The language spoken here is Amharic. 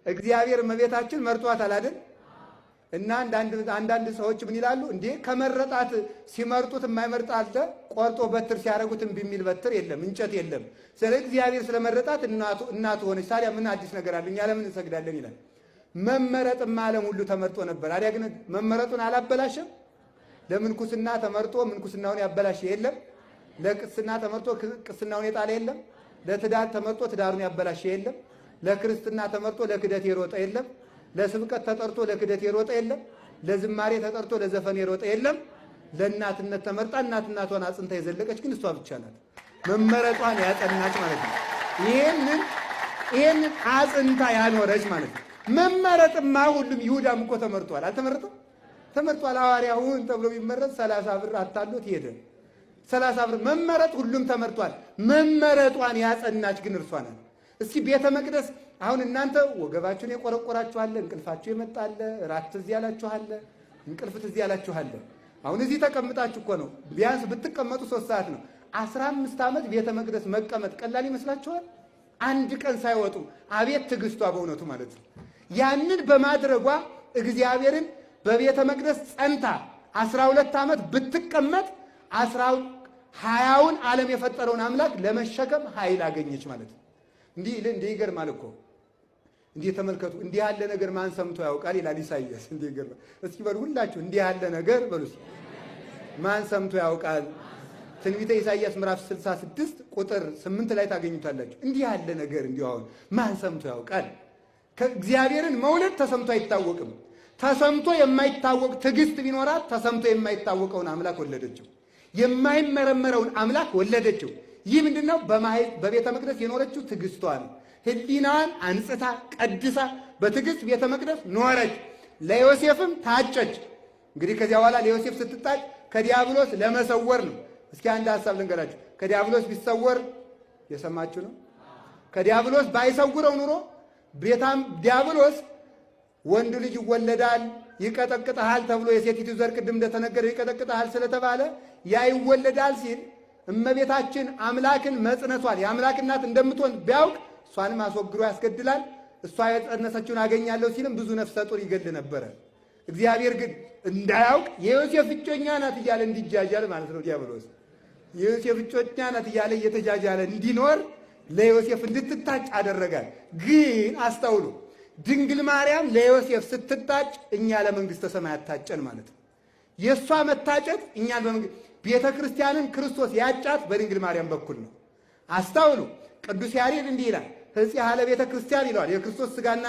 እግዚአብሔር እመቤታችን መርጧታል አይደል? እና አንዳንድ ሰዎች ምን ይላሉ እንዴ? ከመረጣት ሲመርጡት የማይመርጥ አለ። ቆርጦ በትር ሲያረጉት እምቢ የሚል በትር የለም፣ እንጨት የለም። ስለዚህ እግዚአብሔር ስለመረጣት እናቱ ሆነች። ታዲያ ምን አዲስ ነገር አለ? እኛ ለምን እንሰግዳለን ይላል። መመረጥማ ዓለም ሁሉ ተመርጦ ነበር። አዲያ ግን መመረጡን አላበላሸም። ለምንኩስና ተመርጦ ምንኩስናውን ያበላሽ የለም። ለቅስና ተመርጦ ቅስናውን የጣለ የለም። ለትዳር ተመርጦ ትዳሩን ያበላሽ የለም። ለክርስትና ተመርጦ ለክደት የሮጠ የለም። ለስብከት ተጠርቶ ለክደት የሮጠ የለም። ለዝማሬ ተጠርቶ ለዘፈን የሮጠ የለም። ለእናትነት ተመርጣ እናትነቷን አጽንታ የዘለቀች ግን እሷ ብቻ ናት። መመረጧን ያጸናች ማለት ነው። ይሄንን አጽንታ ያኖረች ማለት ነው። መመረጥማ ሁሉም ይሁዳም እኮ ተመርጧል። አልተመረጠም? ተመርጧል። ሐዋርያውን ተብሎ ቢመረጥ 30 ብር አታሎት ሄደ። 30 ብር መመረጥ ሁሉም ተመርጧል። መመረጧን ያጸናች ግን እርሷ ናት። እስኪ ቤተ መቅደስ አሁን እናንተ ወገባችሁን የቆረቆራችኋለ፣ እንቅልፋችሁ የመጣለ፣ ራት ትዝ ያላችኋለ፣ እንቅልፍ ትዝ ያላችኋለ። አሁን እዚህ ተቀምጣችሁ እኮ ነው። ቢያንስ ብትቀመጡ 3 ሰዓት ነው። 15 ዓመት ቤተ መቅደስ መቀመጥ ቀላል ይመስላችኋል? አንድ ቀን ሳይወጡ አቤት ትዕግስቷ በእውነቱ ማለት ነው። ያንን በማድረጓ እግዚአብሔርን በቤተ መቅደስ ጸንታ 12 ዓመት ብትቀመጥ 20ውን ዓለም የፈጠረውን አምላክ ለመሸከም ኃይል አገኘች ማለት ነው። እንዲህ ይገርማል እኮ። እንዲህ ተመልከቱ። እንዲህ ያለ ነገር ማን ሰምቶ ያውቃል ይላል ኢሳይያስ። እንዲህ ይገርማል። እስኪ በሉ ሁላችሁ እንዲህ ያለ ነገር በሉ። ማን ሰምቶ ያውቃል? ትንቢተ ኢሳይያስ ምዕራፍ 66 ቁጥር 8 ላይ ታገኙታላችሁ። እንዲህ ያለ ነገር እንዲሁ አሁን ማን ሰምቶ ያውቃል? ከእግዚአብሔርን መውለድ ተሰምቶ አይታወቅም። ተሰምቶ የማይታወቅ ትዕግስት ቢኖራት ተሰምቶ የማይታወቀውን አምላክ ወለደችው። የማይመረመረውን አምላክ ወለደችው። ይህ ምንድነው? በቤተ መቅደስ የኖረችው ትዕግስቷ ነው። ሕሊናዋን አንጽታ ቀድሳ በትዕግስት ቤተ መቅደስ ኖረች። ለዮሴፍም ታጨች። እንግዲህ ከዚያ በኋላ ለዮሴፍ ስትጣጭ ከዲያብሎስ ለመሰወር ነው። እስኪ አንድ ሐሳብ ልንገራችሁ። ከዲያብሎስ ቢሰወር የሰማችሁ ነው። ከዲያብሎስ ባይሰውረው ኑሮ ዲያብሎስ ወንድ ልጅ ይወለዳል ይቀጠቅጣል ተብሎ የሴቲቱ ዘር ቅድም እንደተነገረ ይቀጠቅጣል ስለተባለ ያ ይወለዳል ሲል እመቤታችን አምላክን መጽነቷን የአምላክ እናት እንደምትሆን ቢያውቅ እሷንም አስወግሮ ያስገድላል። እሷ የጸነሰችውን አገኛለሁ ሲልም ብዙ ነፍሰ ጡር ይገል ነበረ። እግዚአብሔር ግን እንዳያውቅ የዮሴፍ እጮኛ ናት እያለ እንዲጃጃል ማለት ነው። ዲያብሎስ የዮሴፍ እጮኛ ናት እያለ እየተጃጃለ እንዲኖር ለዮሴፍ እንድትታጭ አደረጋል። ግን አስተውሉ፣ ድንግል ማርያም ለዮሴፍ ስትታጭ እኛ ለመንግሥተ ሰማያት ታጨን ማለት ነው። የእሷ መታጨት እኛን ቤተ ክርስቲያንን ክርስቶስ ያጫት በድንግል ማርያም በኩል ነው። አስተውሉ። ቅዱስ ያሬድ እንዲህ ይላል፣ ሕፄ ሀለ ቤተ ክርስቲያን ይለዋል። የክርስቶስ ሥጋና